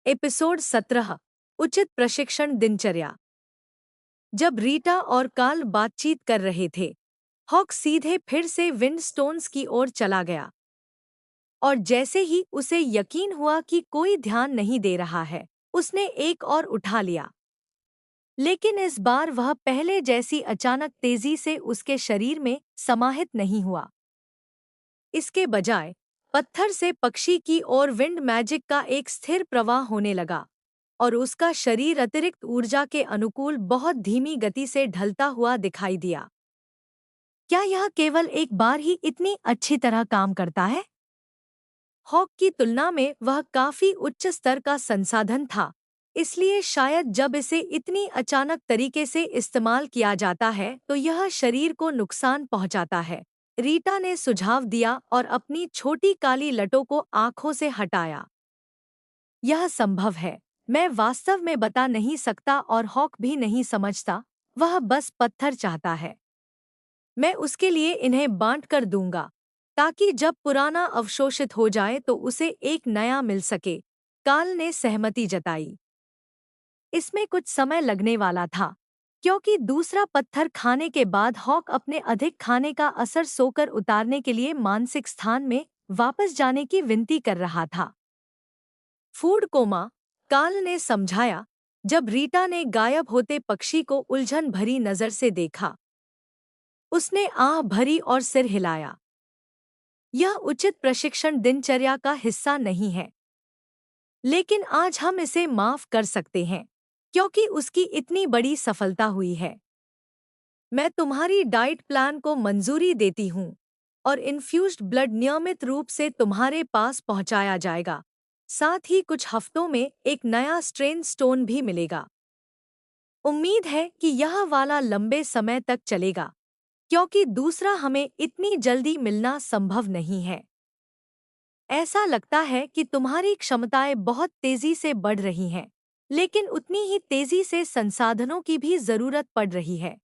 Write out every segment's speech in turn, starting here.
Episode 17। उचित प्रशिक्षण दिनचर्या। जब रीटा और कार्ल बातचीत कर रहे थे, हॉक सीधे फिर से विंडस्टोन्स की ओर चला गया। और जैसे ही उसे यकीन हुआ कि कोई ध्यान नहीं दे रहा है, उसने एक और उठा लिया। लेकिन इस बार वह पहले जैसी अचानक तेजी से उसके शरीर में समाहित नहीं हुआ। इसके बजाय पत्थर से पक्षी की ओर विंड मैजिक का एक स्थिर प्रवाह होने लगा और उसका शरीर अतिरिक्त ऊर्जा के अनुकूल बहुत धीमी गति से ढलता हुआ दिखाई दिया। क्या यह केवल एक बार ही इतनी अच्छी तरह काम करता है? हॉक की तुलना में वह काफी उच्च स्तर का संसाधन था, इसलिए शायद जब इसे इतनी अचानक तरीके से इस्तेमाल किया जाता है तो यह शरीर को नुकसान पहुंचाता है। रीटा ने सुझाव दिया और अपनी छोटी काली लटों को आंखों से हटाया। यह संभव है, मैं वास्तव में बता नहीं सकता और हॉक भी नहीं समझता। वह बस पत्थर चाहता है। मैं उसके लिए इन्हें बांट कर दूंगा ताकि जब पुराना अवशोषित हो जाए तो उसे एक नया मिल सके। कार्ल ने सहमति जताई। इसमें कुछ समय लगने वाला था क्योंकि दूसरा पत्थर खाने के बाद हॉक अपने अधिक खाने का असर सोकर उतारने के लिए मानसिक स्थान में वापस जाने की विनती कर रहा था। फूड कोमा, कार्ल ने समझाया जब रीटा ने गायब होते पक्षी को उलझन भरी नजर से देखा। उसने आह भरी और सिर हिलाया। यह उचित प्रशिक्षण दिनचर्या का हिस्सा नहीं है, लेकिन आज हम इसे माफ कर सकते हैं क्योंकि उसकी इतनी बड़ी सफलता हुई है। मैं तुम्हारी डाइट प्लान को मंजूरी देती हूँ और इन्फ्यूज्ड ब्लड नियमित रूप से तुम्हारे पास पहुँचाया जाएगा। साथ ही कुछ हफ्तों में एक नया स्ट्रेन स्टोन भी मिलेगा। उम्मीद है कि यह वाला लंबे समय तक चलेगा क्योंकि दूसरा हमें इतनी जल्दी मिलना संभव नहीं है। ऐसा लगता है कि तुम्हारी क्षमताएं बहुत तेजी से बढ़ रही हैं, लेकिन उतनी ही तेजी से संसाधनों की भी जरूरत पड़ रही है।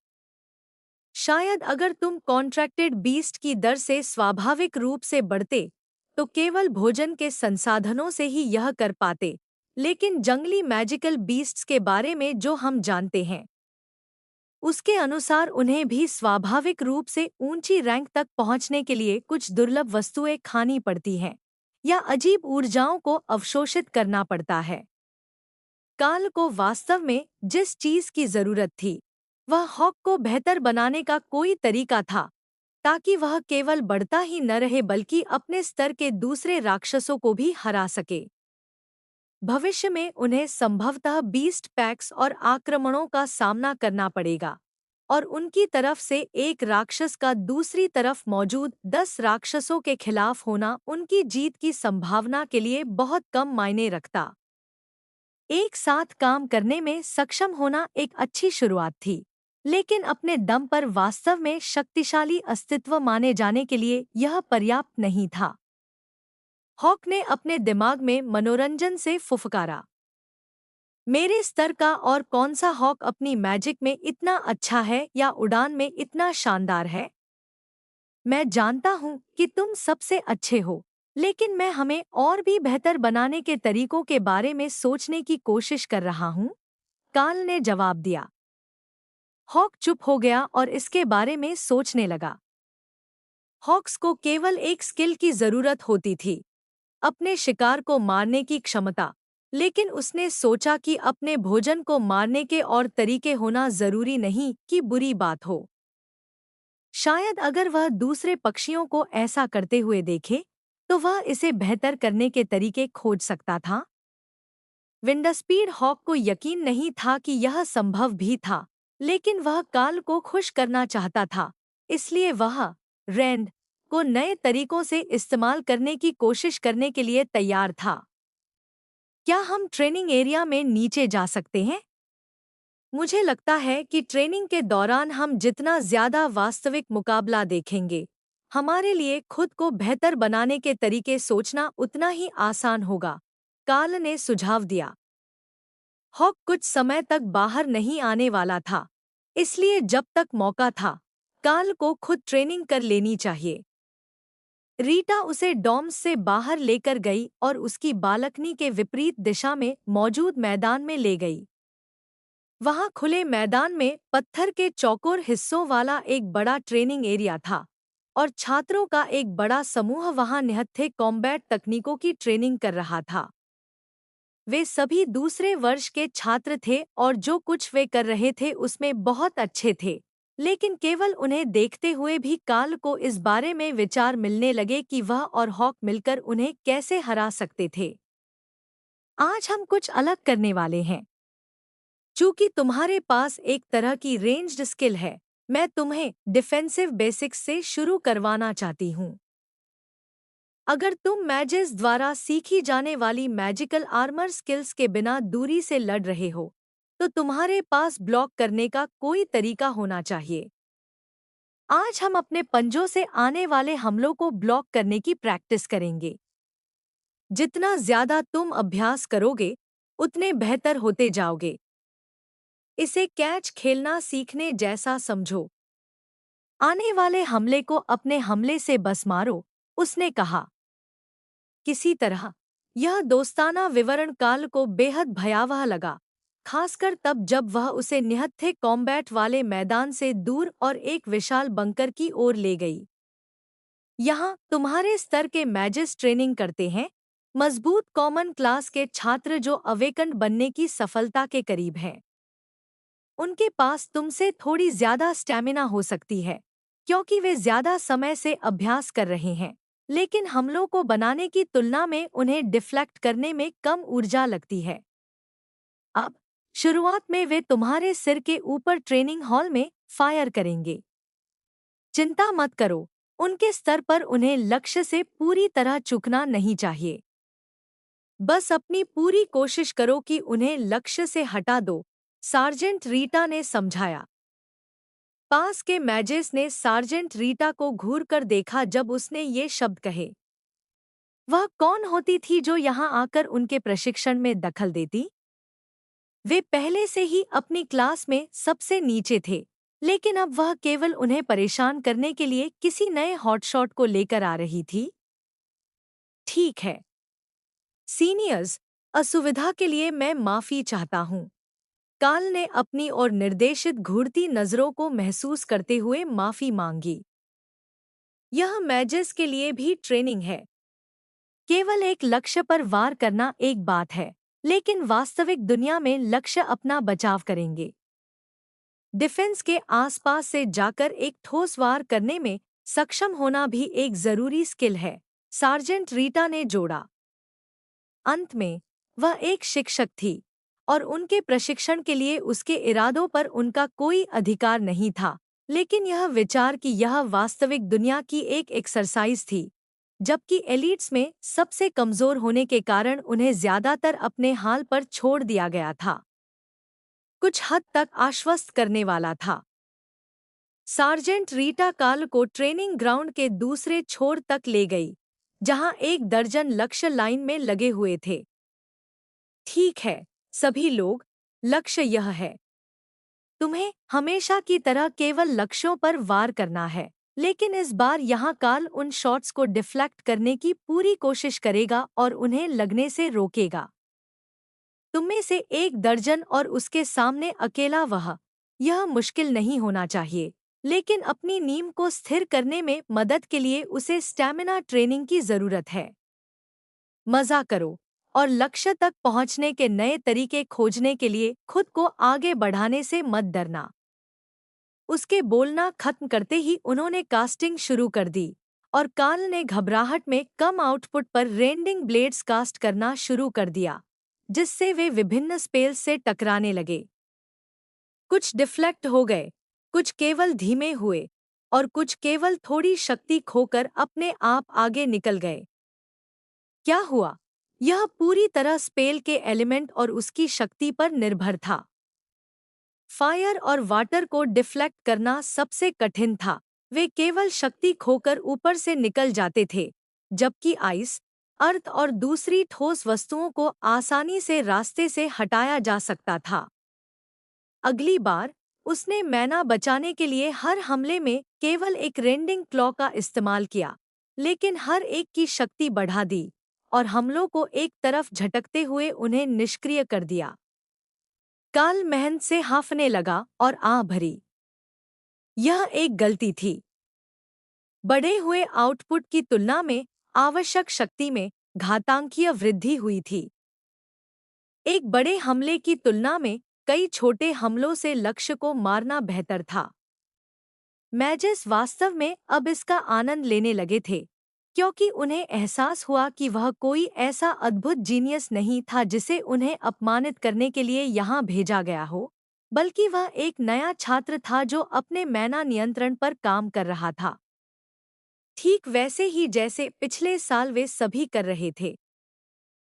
शायद अगर तुम कॉन्ट्रैक्टेड बीस्ट की दर से स्वाभाविक रूप से बढ़ते तो केवल भोजन के संसाधनों से ही यह कर पाते, लेकिन जंगली मैजिकल बीस्ट्स के बारे में जो हम जानते हैं उसके अनुसार उन्हें भी स्वाभाविक रूप से ऊंची रैंक तक पहुंचने के लिए कुछ दुर्लभ वस्तुएं खानी पड़ती हैं या अजीब ऊर्जाओं को अवशोषित करना पड़ता है। कार्ल को वास्तव में जिस चीज की जरूरत थी वह हॉक को बेहतर बनाने का कोई तरीका था ताकि वह केवल बढ़ता ही न रहे बल्कि अपने स्तर के दूसरे राक्षसों को भी हरा सके। भविष्य में उन्हें संभवतः बीस्ट पैक्स और आक्रमणों का सामना करना पड़ेगा और उनकी तरफ से एक राक्षस का दूसरी तरफ मौजूद 10 राक्षसों के खिलाफ होना उनकी जीत की संभावना के लिए बहुत कम मायने रखता। एक साथ काम करने में सक्षम होना एक अच्छी शुरुआत थी, लेकिन अपने दम पर वास्तव में शक्तिशाली अस्तित्व माने जाने के लिए यह पर्याप्त नहीं था। हॉक ने अपने दिमाग में मनोरंजन से फुफकारा। मेरे स्तर का और कौन सा हॉक अपनी मैजिक में इतना अच्छा है या उड़ान में इतना शानदार है? मैं जानता हूँ कि तुम सबसे अच्छे हो, लेकिन मैं हमें और भी बेहतर बनाने के तरीकों के बारे में सोचने की कोशिश कर रहा हूँ, कार्ल ने जवाब दिया। हॉक चुप हो गया और इसके बारे में सोचने लगा। हॉक्स को केवल एक स्किल की जरूरत होती थी, अपने शिकार को मारने की क्षमता, लेकिन उसने सोचा कि अपने भोजन को मारने के और तरीके होना जरूरी नहीं कि बुरी बात हो। शायद अगर वह दूसरे पक्षियों को ऐसा करते हुए देखे तो वह इसे बेहतर करने के तरीके खोज सकता था। विंडस्पीड हॉक को यकीन नहीं था कि यह संभव भी था, लेकिन वह कार्ल को खुश करना चाहता था, इसलिए वह रैंड को नए तरीकों से इस्तेमाल करने की कोशिश करने के लिए तैयार था। क्या हम ट्रेनिंग एरिया में नीचे जा सकते हैं? मुझे लगता है कि ट्रेनिंग के दौरान हम जितना ज्यादा वास्तविक मुकाबला देखेंगे, हमारे लिए खुद को बेहतर बनाने के तरीके सोचना उतना ही आसान होगा, कार्ल ने सुझाव दिया। हॉक कुछ समय तक बाहर नहीं आने वाला था, इसलिए जब तक मौका था, कार्ल को खुद ट्रेनिंग कर लेनी चाहिए। रीटा उसे डॉर्म्स से बाहर लेकर गई और उसकी बालकनी के विपरीत दिशा में मौजूद मैदान में ले गई। वहां खुले मैदान में पत्थर के चौकोर हिस्सों वाला एक बड़ा ट्रेनिंग एरिया था और छात्रों का एक बड़ा समूह वहां निहत्थे कॉम्बैट तकनीकों की ट्रेनिंग कर रहा था। वे सभी दूसरे वर्ष के छात्र थे और जो कुछ वे कर रहे थे उसमें बहुत अच्छे थे, लेकिन केवल उन्हें देखते हुए भी कार्ल को इस बारे में विचार मिलने लगे कि वह और हॉक मिलकर उन्हें कैसे हरा सकते थे। आज हम कुछ अलग करने वाले हैं। चूंकि तुम्हारे पास एक तरह की रेंज्ड स्किल है, मैं तुम्हें डिफेंसिव बेसिक्स से शुरू करवाना चाहती हूँ। अगर तुम मैजेस द्वारा सीखी जाने वाली मैजिकल आर्मर स्किल्स के बिना दूरी से लड़ रहे हो, तो तुम्हारे पास ब्लॉक करने का कोई तरीका होना चाहिए। आज हम अपने पंजों से आने वाले हमलों को ब्लॉक करने की प्रैक्टिस करेंगे। जितना ज्यादा तुम अभ्यास करोगे, उतने बेहतर होते जाओगे। इसे कैच खेलना सीखने जैसा समझो। आने वाले हमले को अपने हमले से बस मारो, उसने कहा। किसी तरह यह दोस्ताना विवरण कार्ल को बेहद भयावह लगा, खासकर तब जब वह उसे निहत्थे कॉम्बैट वाले मैदान से दूर और एक विशाल बंकर की ओर ले गई। यहाँ तुम्हारे स्तर के मैजेस ट्रेनिंग करते हैं, मजबूत कॉमन क्लास के छात्र जो अवेकन बनने की सफलता के करीब हैं। उनके पास तुमसे थोड़ी ज्यादा स्टैमिना हो सकती है, क्योंकि वे ज्यादा समय से अभ्यास कर रहे हैं, लेकिन हमलों को बनाने की तुलना में उन्हें डिफ्लेक्ट करने में कम ऊर्जा लगती है। अब शुरुआत में वे तुम्हारे सिर के ऊपर ट्रेनिंग हॉल में फायर करेंगे। चिंता मत करो, उनके स्तर पर उन्हें लक्ष्य से पूरी तरह चूकना नहीं चाहिए। बस अपनी पूरी कोशिश करो कि उन्हें लक्ष्य से हटा दो, सार्जेंट रीटा ने समझाया। पास के मैजेस ने सार्जेंट रीटा को घूरकर देखा जब उसने ये शब्द कहे। वह कौन होती थी जो यहाँ आकर उनके प्रशिक्षण में दखल देती? वे पहले से ही अपनी क्लास में सबसे नीचे थे, लेकिन अब वह केवल उन्हें परेशान करने के लिए किसी नए हॉटशॉट को लेकर आ रही थी। ठीक है सीनियर्स, असुविधा के लिए मैं माफी चाहता हूँ। कार्ल ने अपनी ओर निर्देशित घूरती नजरों को महसूस करते हुए माफी मांगी। यह मैजेस के लिए भी ट्रेनिंग है। केवल एक लक्ष्य पर वार करना एक बात है, लेकिन वास्तविक दुनिया में लक्ष्य अपना बचाव करेंगे। डिफेंस के आसपास से जाकर एक ठोस वार करने में सक्षम होना भी एक जरूरी स्किल है, सार्जेंट रीटा ने जोड़ा। अंत में वह एक शिक्षक थी और उनके प्रशिक्षण के लिए उसके इरादों पर उनका कोई अधिकार नहीं था, लेकिन यह विचार कि यह वास्तविक दुनिया की एक एक्सरसाइज थी, जबकि एलीट्स में सबसे कमजोर होने के कारण उन्हें ज्यादातर अपने हाल पर छोड़ दिया गया था, कुछ हद तक आश्वस्त करने वाला था। सार्जेंट रीटा कार्ल को ट्रेनिंग ग्राउंड के दूसरे छोर तक ले गई, जहां 1 दर्जन लक्ष्य लाइन में लगे हुए थे। ठीक है सभी लोग, लक्ष्य यह है। तुम्हें हमेशा की तरह केवल लक्ष्यों पर वार करना है, लेकिन इस बार यहाँ कार्ल उन शॉट्स को डिफ्लेक्ट करने की पूरी कोशिश करेगा और उन्हें लगने से रोकेगा। तुममें से 1 दर्जन और उसके सामने अकेला वह। यह मुश्किल नहीं होना चाहिए, लेकिन अपनी नींव को स्थिर करने में मदद के लिए उसे स्टैमिना ट्रेनिंग की जरूरत है। मजा करो और लक्ष्य तक पहुंचने के नए तरीके खोजने के लिए खुद को आगे बढ़ाने से मत डरना। उसके बोलना खत्म करते ही उन्होंने कास्टिंग शुरू कर दी और कार्ल ने घबराहट में कम आउटपुट पर रेंडिंग ब्लेड्स कास्ट करना शुरू कर दिया, जिससे वे विभिन्न स्पेल्स से टकराने लगे। कुछ डिफ्लेक्ट हो गए, कुछ केवल धीमे हुए और कुछ केवल थोड़ी शक्ति खोकर अपने आप आगे निकल गए। क्या हुआ? यह पूरी तरह स्पेल के एलिमेंट और उसकी शक्ति पर निर्भर था। फायर और वाटर को डिफ्लेक्ट करना सबसे कठिन था, वे केवल शक्ति खोकर ऊपर से निकल जाते थे, जबकि आइस, अर्थ और दूसरी ठोस वस्तुओं को आसानी से रास्ते से हटाया जा सकता था। अगली बार उसने मैना बचाने के लिए हर हमले में केवल एक रेंडिंग क्लॉ का इस्तेमाल किया, लेकिन हर एक की शक्ति बढ़ा दी और हमलों को एक तरफ झटकते हुए उन्हें निष्क्रिय कर दिया। काल मेहनत से हांफने लगा और आह भरी। यह एक गलती थी। बढ़े हुए आउटपुट की तुलना में आवश्यक शक्ति में घातांकीय वृद्धि हुई थी। एक बड़े हमले की तुलना में कई छोटे हमलों से लक्ष्य को मारना बेहतर था। मैजेस वास्तव में अब इसका आनंद लेने लगे थे, क्योंकि उन्हें एहसास हुआ कि वह कोई ऐसा अद्भुत जीनियस नहीं था जिसे उन्हें अपमानित करने के लिए यहाँ भेजा गया हो, बल्कि वह एक नया छात्र था जो अपने मैना नियंत्रण पर काम कर रहा था। ठीक वैसे ही जैसे पिछले साल वे सभी कर रहे थे।